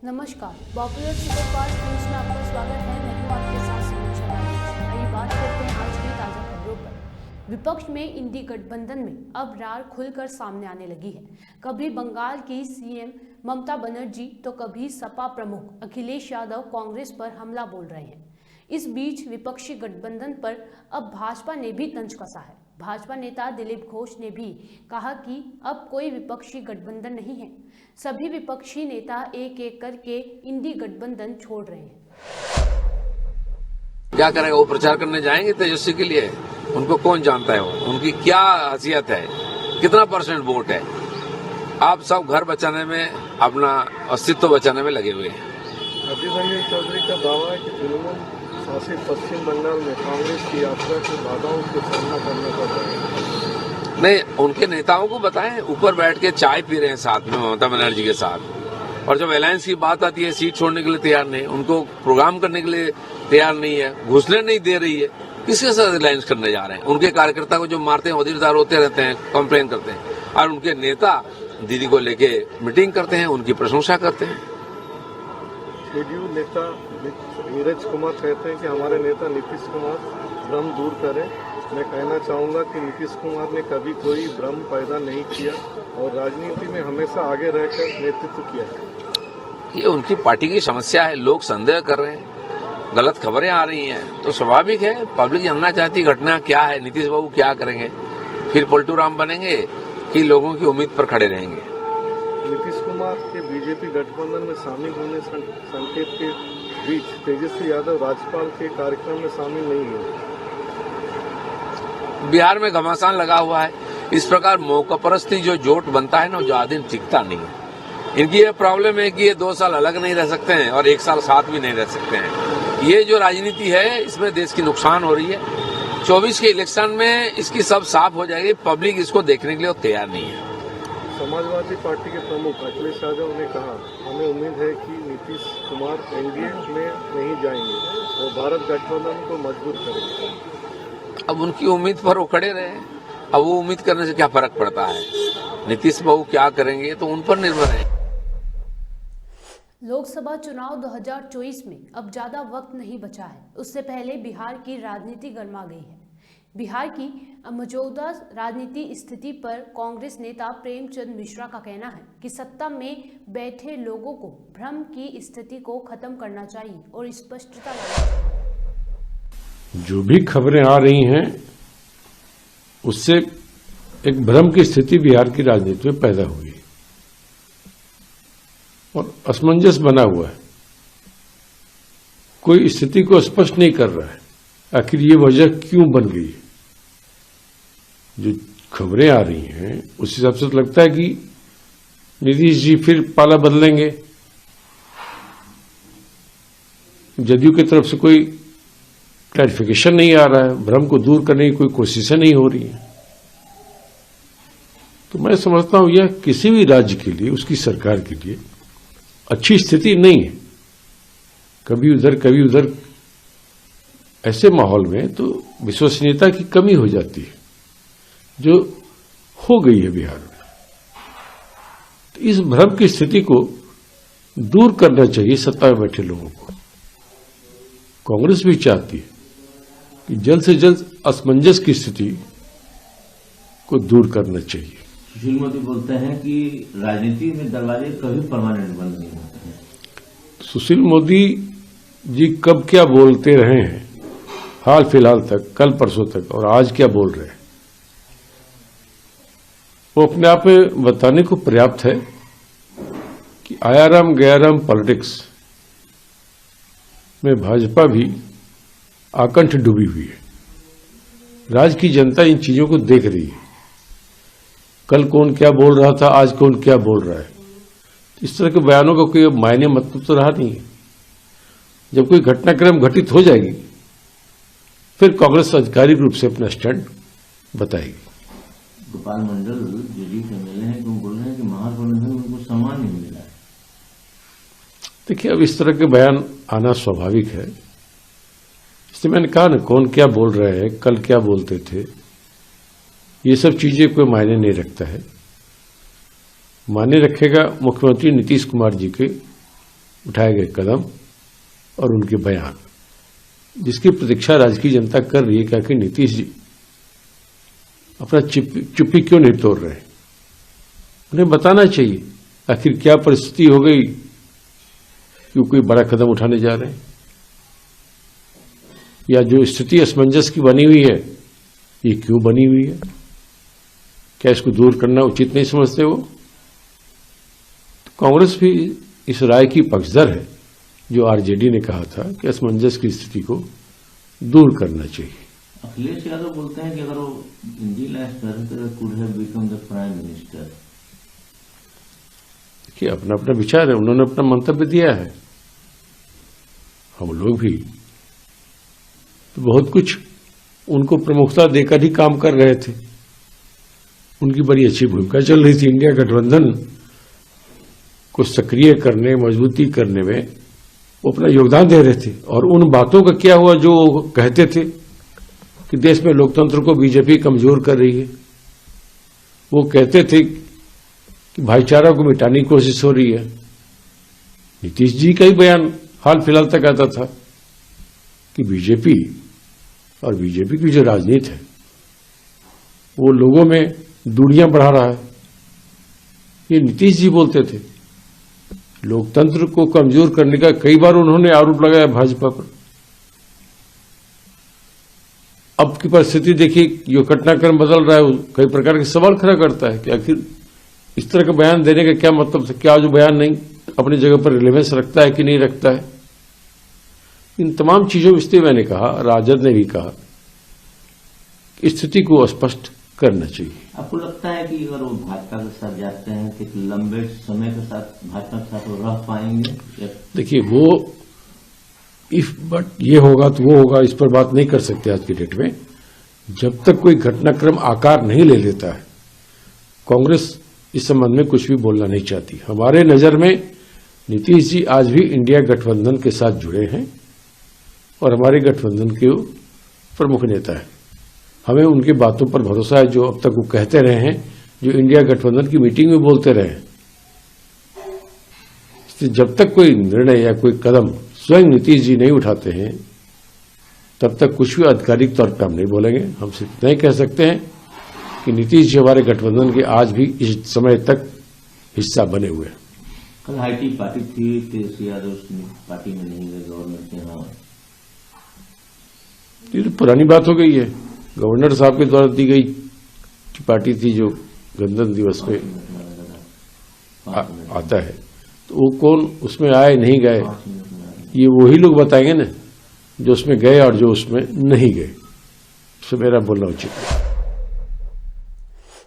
नमस्कार, popular superfast news में आपका स्वागत है। मैं हूं आपके साथ समीक्षा राजेश। आइए बात करते हैं आज की ताजा खबरों पर। विपक्ष में इंडी गठबंधन में अब रार खुलकर सामने आने लगी है। कभी बंगाल की सीएम ममता बनर्जी तो कभी सपा प्रमुख अखिलेश यादव कांग्रेस पर हमला बोल रहे हैं। इस बीच विपक्षी गठबंधन पर अब भाजपा ने भी तंज कसा है। भाजपा नेता दिलीप घोष ने भी कहा कि अब कोई विपक्षी गठबंधन नहीं है। सभी विपक्षी नेता एक एक करके इंडी गठबंधन छोड़ रहे हैं। क्या करेगा? वो प्रचार करने जाएंगे तेजस्वी के लिए? उनको कौन जानता है? उनकी क्या हैसियत है? कितना % वोट है? आप सब घर बचाने में, अपना अस्तित्व बचाने में लगे हुए हैं। अधीर रंजन चौधरी का दावा है कि तृणमूल शासित पश्चिम बंगाल में कांग्रेस की यात्रा की बाधाओं का सामना करना पड़ रहा है। नहीं, उनके नेताओं को बताएं, ऊपर बैठ के चाय पी रहे हैं साथ में ममता बनर्जी के साथ। और जब अलायंस की बात आती है, सीट छोड़ने के लिए तैयार नहीं, उनको प्रोग्राम करने के लिए तैयार नहीं है, घुसने नहीं दे रही है। किसके साथ अलायंस करने जा रहे हैं? उनके कार्यकर्ता को जो मारते हैं, वजीरदार होते रहते हैं, कंप्लेन करते हैं, और उनके नेता दीदी को लेके मीटिंग करते हैं, उनकी प्रशंसा करते हैं। जेडीयू नेता नीरज कुमार कहते हैं कि हमारे नेता नीतीश कुमार भ्रम दूर करें। मैं कहना चाहूंगा कि नीतीश कुमार ने कभी कोई भ्रम पैदा नहीं किया और राजनीति में हमेशा आगे रहकर नेतृत्व किया है। ये उनकी पार्टी की समस्या है। लोग संदेह कर रहे हैं, गलत खबरें आ रही हैं, तो स्वाभाविक है, पब्लिक जानना चाहती घटना क्या है, नीतीश बाबू क्या करेंगे, फिर पलटू राम बनेंगे कि लोगों की उम्मीद पर खड़े रहेंगे। नीतीश कुमार के बीजेपी गठबंधन में शामिल होने संकेत के बीच तेजस्वी यादव राज्यपाल के कार्यक्रम में शामिल नहीं हुए। बिहार में घमासान लगा हुआ है। इस प्रकार मौकापरस्ती जो जोट बनता है ना, जो आदमी टिकता नहीं है। इनकी ये प्रॉब्लम है कि ये 2 साल अलग नहीं रह सकते हैं और 1 साल साथ भी नहीं रह सकते हैं। ये जो राजनीति है, इसमें देश की नुकसान हो रही है। 24 के इलेक्शन में इसकी सब साफ हो जाएगी। पब्लिक इसको देखने के लिए तैयार नहीं है। समाजवादी पार्टी के प्रमुख अखिलेश यादव ने कहा, हमें उम्मीद है कि नीतीश कुमार एनडीए में नहीं जाएंगे और भारत गठबंधन को मजबूत करेंगे। अब उनकी उम्मीद पर वो खड़े रहे। अब वो उम्मीद करने से क्या फर्क पड़ता है? नीतीश बाबू क्या करेंगे तो उन पर निर्भर है। लोकसभा चुनाव 2024 में अब ज्यादा वक्त नहीं बचा है। उससे पहले बिहार की राजनीति गर्मा गई है। बिहार की मौजूदा राजनीति स्थिति पर कांग्रेस नेता प्रेमचंद मिश्रा का कहना है कि सत्ता में बैठे लोगों को भ्रम की स्थिति को खत्म करना चाहिए और स्पष्टता लानी चाहिए। जो भी खबरें आ रही हैं, उससे एक भ्रम की स्थिति बिहार की राजनीति में पैदा हुई है और असमंजस बना हुआ है। कोई स्थिति को स्पष्ट नहीं कर रहा है, आखिर ये वजह क्यों बन गई है। जो खबरें आ रही हैं, उस हिसाब से तो लगता है कि नीतीश जी फिर पाला बदलेंगे। जदयू की तरफ से कोई क्लैरिफिकेशन नहीं आ रहा है, भ्रम को दूर करने की कोई कोशिशें नहीं हो रही हैं। तो मैं समझता हूं यह किसी भी राज्य के लिए, उसकी सरकार के लिए अच्छी स्थिति नहीं है। कभी उधर कभी उधर, ऐसे माहौल में तो विश्वसनीयता की कमी हो जाती है, जो हो गई है बिहार में। तो इस भ्रम की स्थिति को दूर करना चाहिए सत्ता में बैठे लोगों को। कांग्रेस भी चाहती है कि जल्द से जल्द असमंजस की स्थिति को दूर करना चाहिए। सुशील मोदी बोलते हैं कि राजनीति में दरवाजे कभी परमानेंट बंद नहीं होते हैं। सुशील मोदी जी कब क्या बोलते रहे हैं, हाल फिलहाल तक, कल परसों तक, और आज क्या बोल रहे हैं, वो अपने आप में बताने को पर्याप्त है कि आयाराम गयाराम पॉलिटिक्स में भाजपा भी आकंठ डूबी हुई है। राज्य की जनता इन चीजों को देख रही है। कल कौन क्या बोल रहा था, आज कौन क्या बोल रहा है। इस तरह के बयानों का कोई मायने मतलब तो रहा नहीं है। जब कोई घटनाक्रम घटित हो जाएगी, फिर कांग्रेस आधिकारिक रूप से अपना स्टैंड बताएगी। गोपाल मंडल जेडीयू के एमएलए हैं, तुम बोल रहे हैं कि महागठबंधन में उनको सम्मान नहीं मिला है। देखिए, अब इस तरह के बयान आना स्वाभाविक है। इसलिए मैंने कहा ना, कौन क्या बोल रहे हैं, कल क्या बोलते थे, ये सब चीजें कोई मायने नहीं रखता है। मायने रखेगा मुख्यमंत्री नीतीश कुमार जी के उठाए गए कदम और उनके बयान, जिसकी प्रतीक्षा राज्य की जनता कर रही है कि आखिर नीतीश जी अपना चुप्पी क्यों नहीं तोड़ रहे। उन्हें बताना चाहिए आखिर क्या परिस्थिति हो गई कि कोई बड़ा कदम उठाने जा रहे हैं, या जो स्थिति असमंजस की बनी हुई है ये क्यों बनी हुई है, क्या इसको दूर करना उचित नहीं समझते वो। तो कांग्रेस भी इस राय की पक्षधर है जो आरजेडी ने कहा था कि असमंजस की स्थिति को दूर करना चाहिए। अखिलेश यादव बोलते हैं कि अगर वो इंडी last could have become the prime minister. कि अपना अपना विचार है, उन्होंने अपना मंतव्य दिया है, हम लोग भी तो बहुत कुछ उनको प्रमुखता देकर ही काम कर रहे थे। उनकी बड़ी अच्छी भूमिका चल रही थी, इंडिया गठबंधन को सक्रिय करने, मजबूती करने में वो अपना योगदान दे रहे थे। और उन बातों का क्या हुआ जो कहते थे कि देश में लोकतंत्र को बीजेपी कमजोर कर रही है। वो कहते थे कि भाईचारा को मिटाने की कोशिश हो रही है। नीतीश जी का ही बयान हाल फिलहाल तक आता था कि बीजेपी और बीजेपी की जो राजनीति है वो लोगों में दूरियां बढ़ा रहा है। ये नीतीश जी बोलते थे। लोकतंत्र को कमजोर करने का कई बार उन्होंने आरोप लगाया भाजपा पर। अब की परिस्थिति देखिए, जो घटनाक्रम बदल रहा है कई प्रकार के सवाल खड़ा करता है कि आखिर इस तरह का बयान देने का क्या मतलब था। क्या जो बयान नहीं अपनी जगह पर रिलेवेंस रखता है कि नहीं रखता है। इन तमाम चीजों में मैंने कहा, राजद ने भी कहा, स्थिति को स्पष्ट करना चाहिए। आपको लगता है कि अगर वो भाजपा के साथ जाते हैं तो लंबे समय के साथ भाजपा के साथ वो रह पाएंगे? देखिए, वो इफ बट ये होगा तो वो होगा, इस पर बात नहीं कर सकते आज की डेट में। जब तक कोई घटनाक्रम आकार नहीं ले लेता है, कांग्रेस इस संबंध में कुछ भी बोलना नहीं चाहती। हमारे नजर में नीतीश जी आज भी इंडिया गठबंधन के साथ जुड़े हैं और हमारे गठबंधन के प्रमुख नेता हैं। हमें उनकी बातों पर भरोसा है जो अब तक वो कहते रहे हैं, जो इंडिया गठबंधन की मीटिंग में बोलते रहे हैं। इसलिए जब तक कोई निर्णय या कोई कदम स्वयं नीतीश जी नहीं उठाते हैं तब तक कुछ भी आधिकारिक तौर पर हम नहीं बोलेंगे। हम सिर्फ इतना ही कह सकते हैं कि नीतीश जी हमारे गठबंधन के आज भी इस समय तक हिस्सा बने हुए हैं। कल हाईटी पार्टी थी, तेजस्वी यादव पार्टी में नहीं गए, गवर्नर के यहाँ। ये तो पुरानी बात हो गई है। गवर्नर साहब के द्वारा दी गई पार्टी थी जो गणतंत्र दिवस पे आता है, तो वो कौन उसमें आए नहीं गए ये वही लोग बताएंगे ना जो उसमें गए और जो उसमें नहीं गए। तो मेरा बोलना उचित है।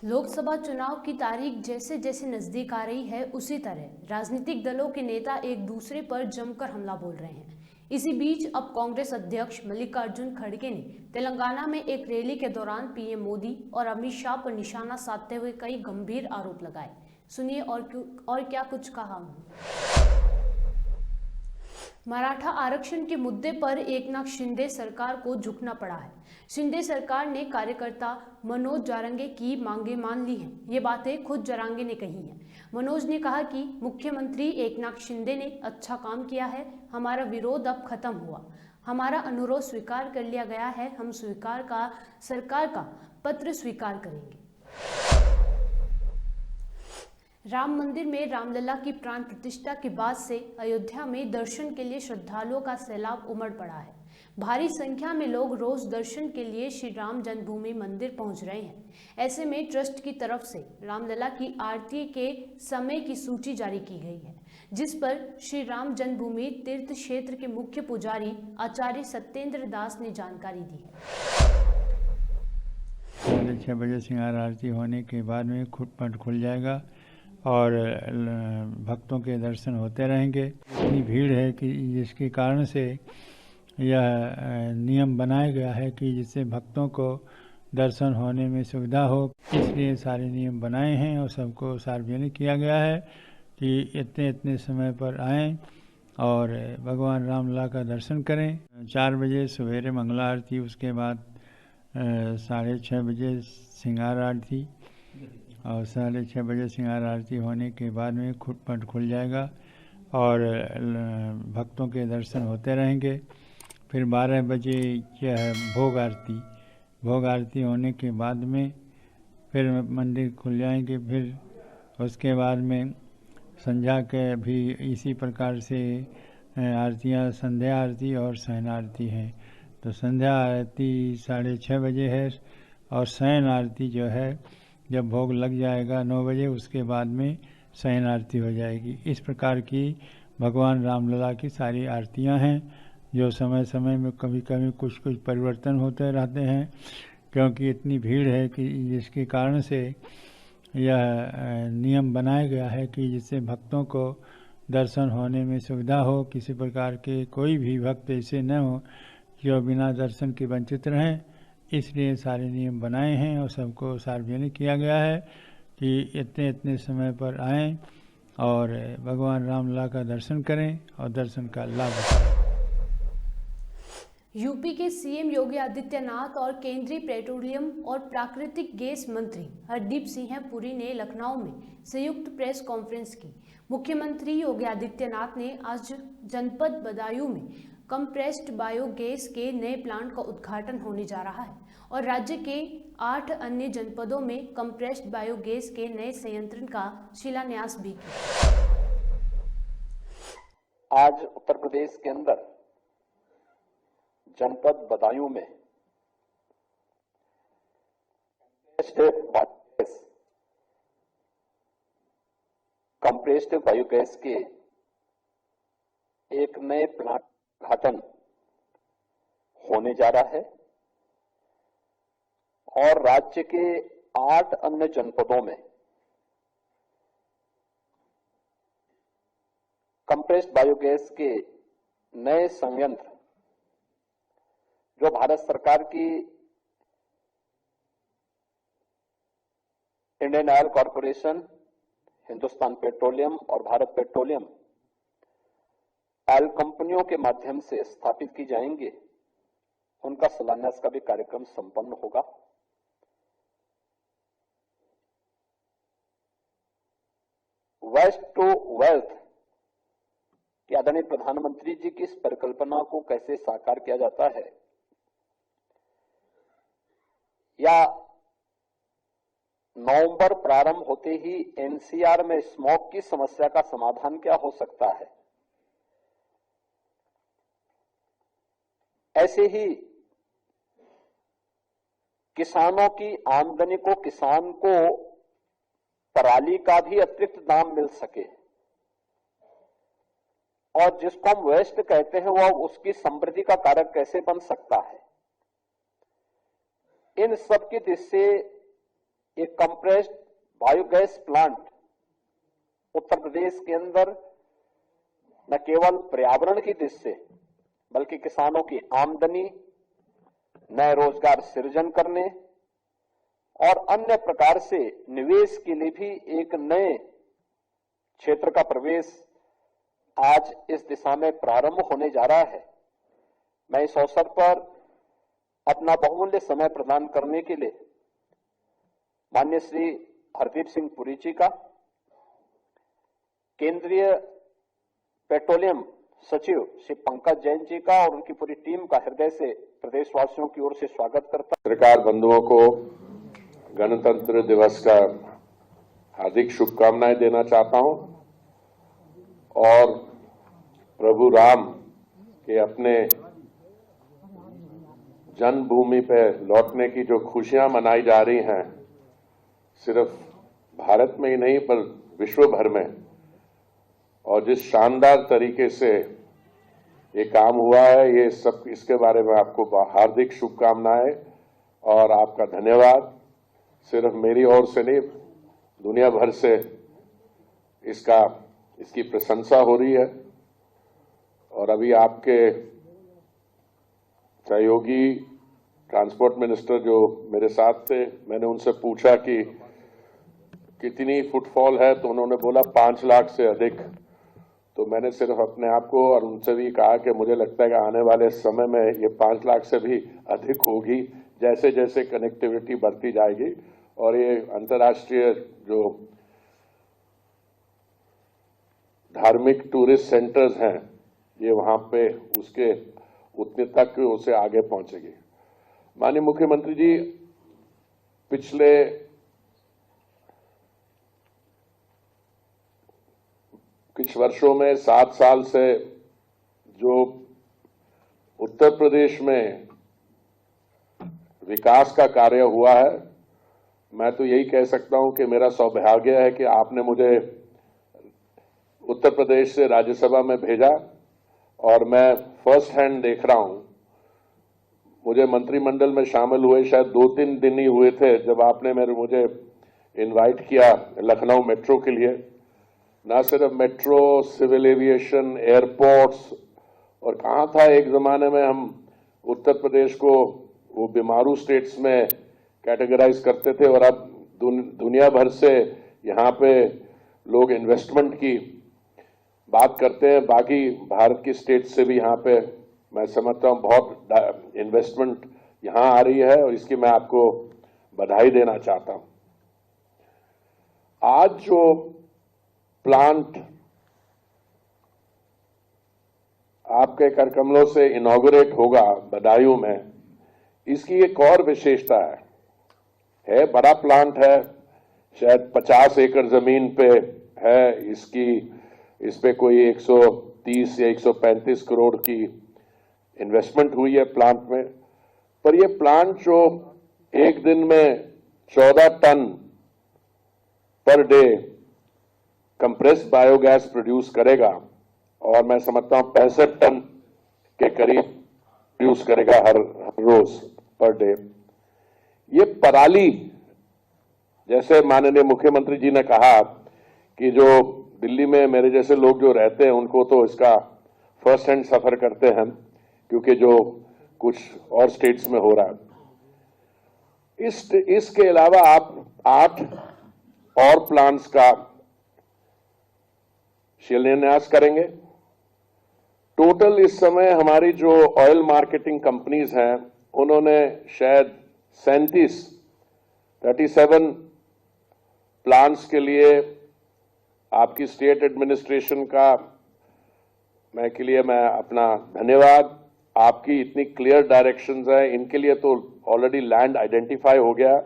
लोकसभा चुनाव की तारीख जैसे जैसे नजदीक आ रही है उसी तरह राजनीतिक दलों के नेता एक दूसरे पर जमकर हमला बोल रहे हैं। इसी बीच अब कांग्रेस अध्यक्ष मल्लिकार्जुन खड़गे ने तेलंगाना में एक रैली के दौरान पीएम मोदी और अमित शाह पर निशाना साधते हुए कई गंभीर आरोप लगाए। सुनिए और क्या कुछ कहा। मराठा आरक्षण के मुद्दे पर एकनाथ शिंदे सरकार को झुकना पड़ा है। शिंदे सरकार ने कार्यकर्ता मनोज जारंगे की मांगे मान ली हैं। ये बातें खुद जारंगे ने कही हैं। मनोज ने कहा कि मुख्यमंत्री एकनाथ शिंदे ने अच्छा काम किया है, हमारा विरोध अब खत्म हुआ, हमारा अनुरोध स्वीकार कर लिया गया है, हम सरकार का पत्र स्वीकार करेंगे। राम मंदिर में रामलला की प्राण प्रतिष्ठा के बाद से अयोध्या में दर्शन के लिए श्रद्धालुओं का सैलाब उमड़ पड़ा है। भारी संख्या में लोग रोज दर्शन के लिए श्री राम जन्मभूमि मंदिर पहुंच रहे हैं। ऐसे में ट्रस्ट की तरफ से रामलला की आरती के समय की सूची जारी की गई है, जिस पर श्री राम जन्मभूमि तीर्थ क्षेत्र के मुख्य पुजारी आचार्य सत्येंद्र दास ने जानकारी दी है। 6 बजे सिंगार आरती होने के बाद में पट खुल जाएगा और भक्तों के दर्शन होते रहेंगे। इतनी भीड़ है कि जिसके कारण से यह नियम बनाया गया है कि जिससे भक्तों को दर्शन होने में सुविधा हो, इसलिए सारे नियम बनाए हैं और सबको सार्वजनिक किया गया है कि इतने इतने समय पर आएँ और भगवान रामलला का दर्शन करें। 4 बजे सवेरे मंगला आरती, उसके बाद 6:30 बजे सिंगार आरती और 6:30 बजे सिंगार आरती होने के बाद में पट खुल जाएगा और भक्तों के दर्शन होते रहेंगे। फिर 12 बजे क्या है भोग आरती होने के बाद में फिर मंदिर खुल जाएंगे। फिर उसके बाद में संध्या के भी इसी प्रकार से आरतियाँ, संध्या आरती और शयन आरती हैं। तो संध्या आरती 6:30 बजे है और शयन आरती जो है जब भोग लग जाएगा 9 बजे, उसके बाद में शयन आरती हो जाएगी। इस प्रकार की भगवान रामलला की सारी आरतियाँ हैं, जो समय समय में कभी कभी कुछ कुछ परिवर्तन होते रहते हैं, क्योंकि इतनी भीड़ है कि जिसके कारण से यह नियम बनाया गया है कि जिससे भक्तों को दर्शन होने में सुविधा हो। किसी प्रकार के कोई भी भक्त ऐसे न हो जो बिना दर्शन के वंचित रहें, इसलिए सारे नियम बनाए हैं और सबको सार्वजनिक किया गया है कि इतने इतने समय पर आएं और भगवान रामलला का दर्शन करें और दर्शन का लाभ उठाएं। यूपी के सीएम योगी आदित्यनाथ और केंद्रीय पेट्रोलियम और प्राकृतिक गैस मंत्री हरदीप सिंह पुरी ने लखनऊ में संयुक्त प्रेस कॉन्फ्रेंस की। मुख्यमंत्री योगी आदित्यनाथ ने आज जनपद बदायूं में कंप्रेस्ड बायोगैस के नए प्लांट का उद्घाटन होने जा रहा है और राज्य के 8 अन्य जनपदों में कंप्रेस्ड बायोगैस के नए संयंत्र का शिलान्यास भी किया। आज उत्तर प्रदेश के अंदर जनपद बदायूं में कंप्रेस्ड बायोगैस के एक नए प्लांट उद्घाटन होने जा रहा है और राज्य के 8 अन्य जनपदों में कंप्रेस्ड बायोगैस के नए संयंत्र जो भारत सरकार की Indian oil corporation, Hindustan petroleum और भारत पेट्रोलियम ऑयल कंपनियों के माध्यम से स्थापित की जाएंगे, उनका शिलान्यास का भी कार्यक्रम संपन्न होगा। वेस्ट टू वेल्थ कि आदरणीय प्रधानमंत्री जी की इस परिकल्पना को कैसे साकार किया जाता है, या नवंबर प्रारंभ होते ही एनसीआर में स्मॉग की समस्या का समाधान क्या हो सकता है, ऐसे ही किसानों की आमदनी को, किसान को पराली का भी अतिरिक्त दाम मिल सके और जिसको हम वेस्ट कहते हैं वह उसकी समृद्धि का कारक कैसे बन सकता है, इन सब की दृष्टि से एक compressed biogas plant Uttar Pradesh के अंदर न केवल पर्यावरण की दृष्टि से बल्कि किसानों की आमदनी, नए रोजगार सृजन करने और अन्य प्रकार से निवेश के लिए भी एक नए क्षेत्र का प्रवेश आज इस दिशा में प्रारंभ होने जा रहा है। मैं इस अवसर पर अपना बहुमूल्य समय प्रदान करने के लिए माननीय श्री हरदीप सिंह पुरी जी का, केंद्रीय पेट्रोलियम सचिव श्री पंकज जैन जी का और उनकी पूरी टीम का हृदय से प्रदेशवासियों की ओर से स्वागत करता हूं। पत्रकार बंधुओं को गणतंत्र दिवस का हार्दिक शुभकामनाएं देना चाहता हूं और प्रभु राम के अपने जन्मभूमि पे लौटने की जो खुशियां मनाई जा रही हैं, सिर्फ भारत में ही नहीं पर विश्व भर में, और जिस शानदार तरीके से ये काम हुआ है, ये सब इसके बारे में आपको हार्दिक शुभकामनाएं और आपका धन्यवाद। सिर्फ मेरी ओर से नहीं, दुनिया भर से इसकी प्रशंसा हो रही है। और अभी आपके सहयोगी ट्रांसपोर्ट मिनिस्टर जो मेरे साथ थे, मैंने उनसे पूछा कि कितनी फुटफॉल है, तो उन्होंने बोला 5 लाख से अधिक। तो मैंने सिर्फ अपने आप को और उनसे भी कहा कि मुझे लगता है कि आने वाले समय में ये 5 लाख से भी अधिक होगी, जैसे जैसे कनेक्टिविटी बढ़ती जाएगी और ये अंतर्राष्ट्रीय जो धार्मिक टूरिस्ट सेंटर्स हैं, ये वहां पे उसके उतने तक उसे आगे पहुंचेगी। माननीय मुख्यमंत्री जी, पिछले कुछ वर्षों में 7 साल से जो उत्तर प्रदेश में विकास का कार्य हुआ है, मैं तो यही कह सकता हूं कि मेरा सौभाग्य है कि आपने मुझे उत्तर प्रदेश से राज्यसभा में भेजा और मैं फर्स्ट हैंड देख रहा हूं। मुझे मंत्रिमंडल में शामिल हुए शायद 2-3 दिन ही हुए थे जब आपने मुझे इनवाइट किया लखनऊ मेट्रो के लिए। ना सिर्फ मेट्रो, सिविल एविएशन, एयरपोर्ट्स, और कहाँ था एक जमाने में हम उत्तर प्रदेश को वो बीमारू स्टेट्स में कैटेगराइज करते थे, और अब दुनिया भर से यहाँ पे लोग इन्वेस्टमेंट की बात करते हैं। बाकी भारत की स्टेट से भी यहाँ पे मैं समझता हूँ बहुत इन्वेस्टमेंट यहाँ आ रही है, और इसकी मैं आपको बधाई देना चाहता हूँ। आज जो प्लांट आपके करकमलों से इनॉग्रेट होगा बदायूं में, इसकी एक और विशेषता है बड़ा प्लांट है, शायद 50 एकड़ जमीन पे है। इस पे कोई 130 या 135 करोड़ की इन्वेस्टमेंट हुई है प्लांट में। पर ये प्लांट जो एक दिन में 14 ton per day compressed biogas produce करेगा, और मैं समझता हूं 65 टन के करीब प्रोड्यूस करेगा हर रोज पर डे। ये पराली, जैसे माननीय मुख्यमंत्री जी ने कहा कि जो दिल्ली में मेरे जैसे लोग जो रहते हैं उनको तो इसका फर्स्ट हैंड सफर करते हैं, क्योंकि जो कुछ और स्टेट्स में हो रहा है। इसके अलावा आप 8 और प्लांट्स का शिलान्यास करेंगे। टोटल इस समय हमारी जो ऑयल मार्केटिंग कंपनीज हैं उन्होंने शायद 37 प्लांट्स के लिए आपकी स्टेट एडमिनिस्ट्रेशन का मैं अपना धन्यवाद। आपकी इतनी क्लियर डायरेक्शंस हैं, इनके लिए तो ऑलरेडी लैंड आइडेंटिफाई हो गया,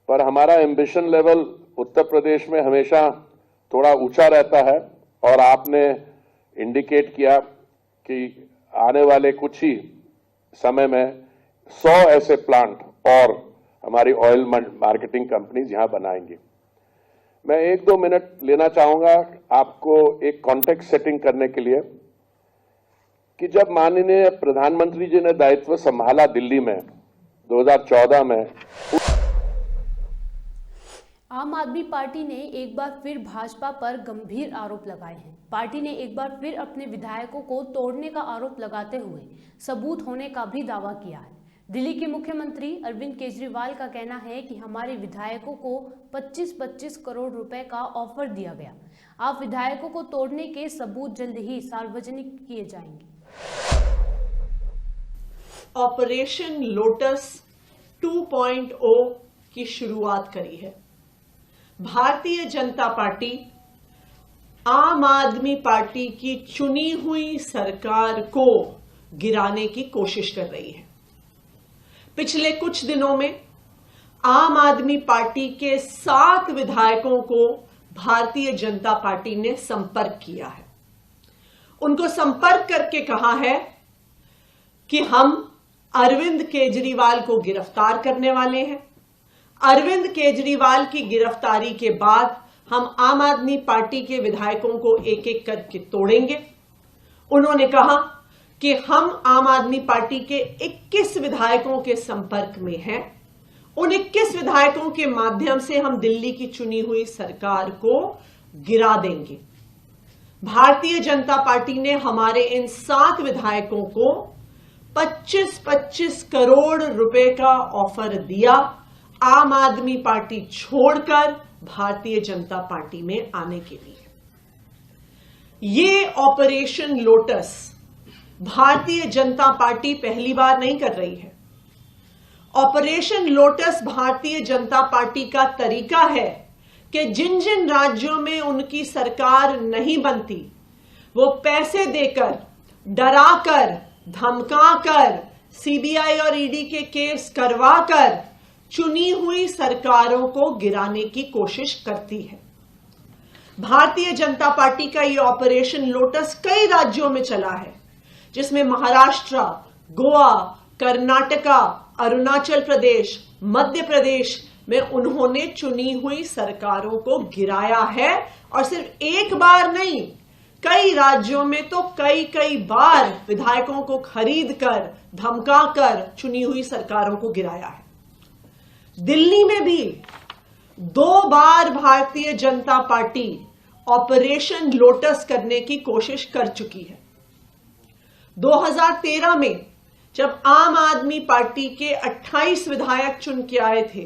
पर हमारा एम्बिशन लेवल उत्तर प्रदेश में हमेशा थोड़ा ऊंचा रहता है, और आपने इंडिकेट किया कि आने वाले कुछ ही समय में 100 ऐसे प्लांट और हमारी ऑयल मार्केटिंग कंपनीज यहां बनाएंगी। मैं 1-2 मिनट लेना चाहूंगा आपको एक कॉन्टेक्स्ट सेटिंग करने के लिए कि जब माननीय प्रधानमंत्री जी ने दायित्व संभाला दिल्ली में 2014 में, आम आदमी पार्टी ने एक बार फिर भाजपा पर गंभीर आरोप लगाए हैं। पार्टी ने एक बार फिर अपने विधायकों को तोड़ने का आरोप लगाते हुए सबूत होने का भी दावा किया है। दिल्ली के मुख्यमंत्री अरविंद केजरीवाल का कहना है कि हमारे विधायकों को 25-25 करोड़ रुपए का ऑफर दिया गया। आप विधायकों को तोड़ने के सबूत जल्द ही सार्वजनिक किए जाएंगे। ऑपरेशन लोटस 2.0 की शुरुआत करी है। भारतीय जनता पार्टी आम आदमी पार्टी की चुनी हुई सरकार को गिराने की कोशिश कर रही है। पिछले कुछ दिनों में आम आदमी पार्टी के 7 विधायकों को भारतीय जनता पार्टी ने संपर्क किया है। उनको संपर्क करके कहा है कि हम अरविंद केजरीवाल को गिरफ्तार करने वाले हैं। अरविंद केजरीवाल की गिरफ्तारी के बाद हम आम आदमी पार्टी के विधायकों को एक एक करके तोड़ेंगे। उन्होंने कहा कि हम आम आदमी पार्टी के 21 विधायकों के संपर्क में हैं। उन 21 विधायकों के माध्यम से हम दिल्ली की चुनी हुई सरकार को गिरा देंगे। भारतीय जनता पार्टी ने हमारे इन 7 विधायकों को 25-25 करोड़ रुपए का ऑफर दिया आम आदमी पार्टी छोड़कर भारतीय जनता पार्टी में आने के लिए। ये operation lotus Bharatiya Janata party पहली बार नहीं कर रही है। Operation lotus Bharatiya Janata party का तरीका है कि जिन जिन राज्यों में उनकी सरकार नहीं बनती, वो पैसे देकर, डराकर, धमकाकर, सीबीआई और ईडी के केस करवाकर चुनी हुई सरकारों को गिराने की कोशिश करती है। भारतीय जनता पार्टी का यह ऑपरेशन लोटस कई राज्यों में चला है, जिसमें महाराष्ट्र, गोवा, कर्नाटका, अरुणाचल प्रदेश, मध्य प्रदेश में उन्होंने चुनी हुई सरकारों को गिराया है। और सिर्फ एक बार नहीं, कई राज्यों में तो कई बार विधायकों को खरीदकर, धमकाकर चुनी हुई सरकारों को गिराया है। दिल्ली में भी 2 बार Bharatiya Janata party operation lotus करने की कोशिश कर चुकी है। 2013 में जब आम आदमी पार्टी के 28 विधायक चुन के आए थे,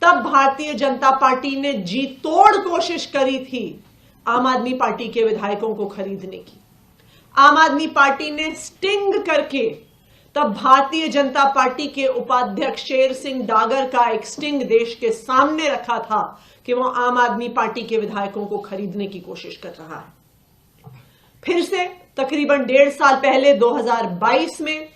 तब भारतीय जनता पार्टी ने जी तोड़ कोशिश करी थी आम आदमी पार्टी के विधायकों को खरीदने की। आम आदमी पार्टी ने स्टिंग करके तब भारतीय जनता पार्टी के उपाध्यक्ष शेर सिंह डागर का एक स्टिंग देश के सामने रखा था कि वो आम आदमी पार्टी के विधायकों को खरीदने की कोशिश कर रहा है। फिर से तकरीबन 1.5 साल पहले 2022 में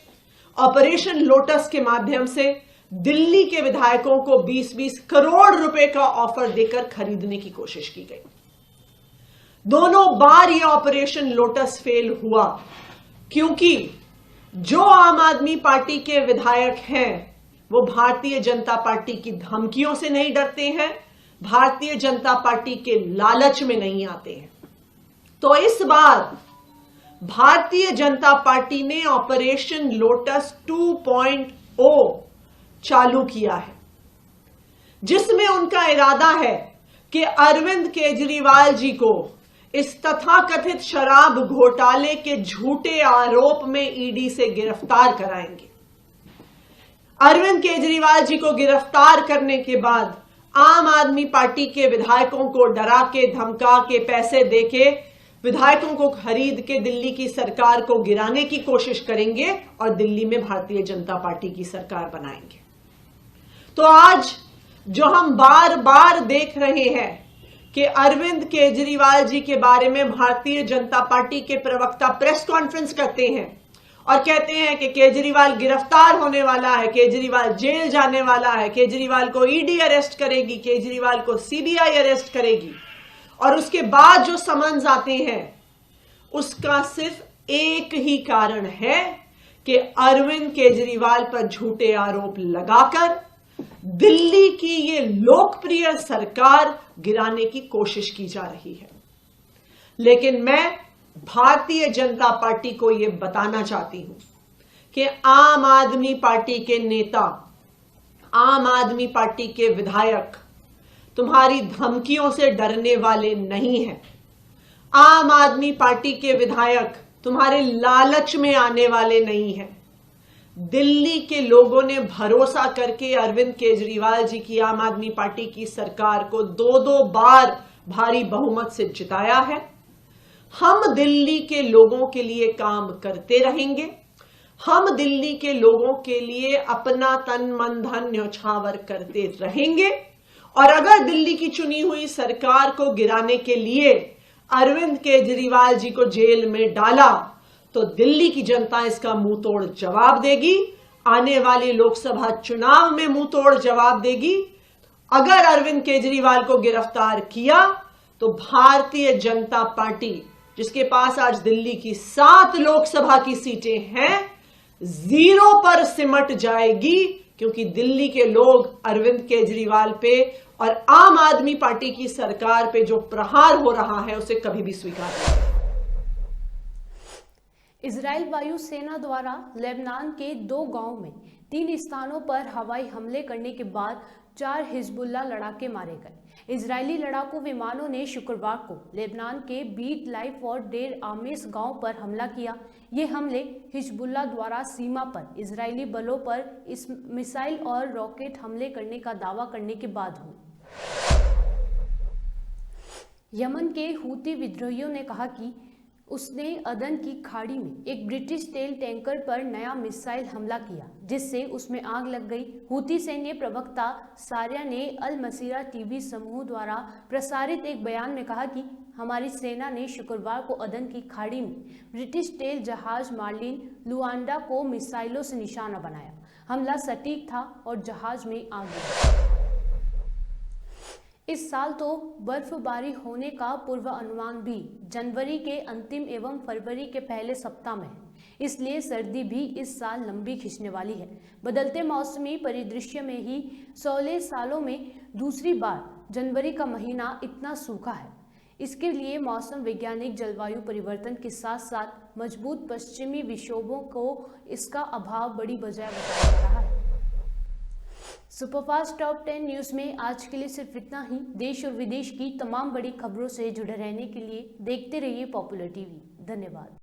ऑपरेशन लोटस के माध्यम से दिल्ली के विधायकों को 20-20 करोड़ रुपए का ऑफर देकर खरीदने की कोशिश की गई। दोनों बार यह ऑपरेशन लोटस फेल हुआ, क्योंकि जो आम आदमी पार्टी के विधायक हैं वो भारतीय जनता पार्टी की धमकियों से नहीं डरते हैं, भारतीय जनता पार्टी के लालच में नहीं आते हैं। तो इस बार भारतीय जनता पार्टी ने ऑपरेशन लोटस 2.0 चालू किया है, जिसमें उनका इरादा है कि अरविंद केजरीवाल जी को इस तथाकथित शराब घोटाले के झूठे आरोप में ईडी से गिरफ्तार कराएंगे। अरविंद केजरीवाल जी को गिरफ्तार करने के बाद आम आदमी पार्टी के विधायकों को डरा के, धमका के, पैसे देके विधायकों को खरीद के दिल्ली की सरकार को गिराने की कोशिश करेंगे और दिल्ली में भारतीय जनता पार्टी की सरकार बनाएंगे। तो आज जो हम बार बार देख रहे हैं कि अरविंद केजरीवाल जी के बारे में भारतीय जनता पार्टी के प्रवक्ता प्रेस कॉन्फ्रेंस करते हैं और कहते हैं कि केजरीवाल गिरफ्तार होने वाला है, केजरीवाल जेल जाने वाला है, केजरीवाल को ईडी अरेस्ट करेगी, केजरीवाल को सीबीआई अरेस्ट करेगी, और उसके बाद जो समन्स आते हैं उसका सिर्फ एक ही कारण है कि अरविंद केजरीवाल पर झूठे आरोप लगाकर दिल्ली की ये लोकप्रिय सरकार गिराने की कोशिश की जा रही है। लेकिन मैं भारतीय जनता पार्टी को यह बताना चाहती हूं कि आम आदमी पार्टी के नेता, आम आदमी पार्टी के विधायक तुम्हारी धमकियों से डरने वाले नहीं हैं। आम आदमी पार्टी के विधायक तुम्हारे लालच में आने वाले नहीं हैं। दिल्ली के लोगों ने भरोसा करके अरविंद केजरीवाल जी की आम आदमी पार्टी की सरकार को 2-2 बार भारी बहुमत से जिताया है। हम दिल्ली के लोगों के लिए काम करते रहेंगे। हम दिल्ली के लोगों के लिए अपना तन मन धन न्यौछावर करते रहेंगे। और अगर दिल्ली की चुनी हुई सरकार को गिराने के लिए अरविंद केजरीवाल जी को जेल में डाला तो दिल्ली की जनता इसका मुंह तोड़ जवाब देगी। आने वाले लोकसभा चुनाव में मुंह तोड़ जवाब देगी। अगर अरविंद केजरीवाल को गिरफ्तार किया तो भारतीय जनता पार्टी, जिसके पास आज दिल्ली की 7 लोकसभा की सीटें हैं, 0 पर सिमट जाएगी, क्योंकि दिल्ली के लोग अरविंद केजरीवाल पे और आम आदमी पार्टी की सरकार पे जो प्रहार हो रहा है उसे कभी भी स्वीकार नहीं करेंगे। इजराइल वायुसेना द्वारा लेबनान के 2 गांवों में 3 स्थानों पर हवाई हमले करने के बाद 4 हिजबुल्लाह लड़ाके मारे गए। इजरायली लड़ाकू विमानों ने शुक्रवार को लेबनान के बीट लाइफ और डेर आमेस गांव पर हमला किया। ये हमले हिजबुल्लाह द्वारा सीमा पर इजरायली बलों पर इस मिसाइल और रॉकेट हमले करने का दावा करने के बाद हुए। यमन के हूती विद्रोहियों ने कहा कि उसने अदन की खाड़ी में एक ब्रिटिश तेल टैंकर पर नया मिसाइल हमला किया, जिससे उसमें आग लग गई। हूती सैन्य प्रवक्ता सारिया ने अल मसीरा टीवी समूह द्वारा प्रसारित एक बयान में कहा कि हमारी सेना ने शुक्रवार को अदन की खाड़ी में ब्रिटिश तेल जहाज मार्लिन लुआंडा को मिसाइलों से निशाना बनाया। हमला सटीक था और जहाज में आग लगी। इस साल तो बर्फबारी होने का पूर्वानुमान भी जनवरी के अंतिम एवं फरवरी के पहले सप्ताह में है, इसलिए सर्दी भी इस साल लंबी खिंचने वाली है। बदलते मौसमी परिदृश्य में ही 16 सालों में दूसरी बार जनवरी का महीना इतना सूखा है। इसके लिए मौसम वैज्ञानिक जलवायु परिवर्तन के साथ साथ मजबूत पश्चिमी विक्षोभों को इसका अभाव बड़ी वजह बताया जा रहा है। सुपरफास्ट टॉप 10 न्यूज में आज के लिए सिर्फ इतना ही। देश और विदेश की तमाम बड़ी खबरों से जुड़े रहने के लिए देखते रहिए पॉपुलर टीवी। धन्यवाद।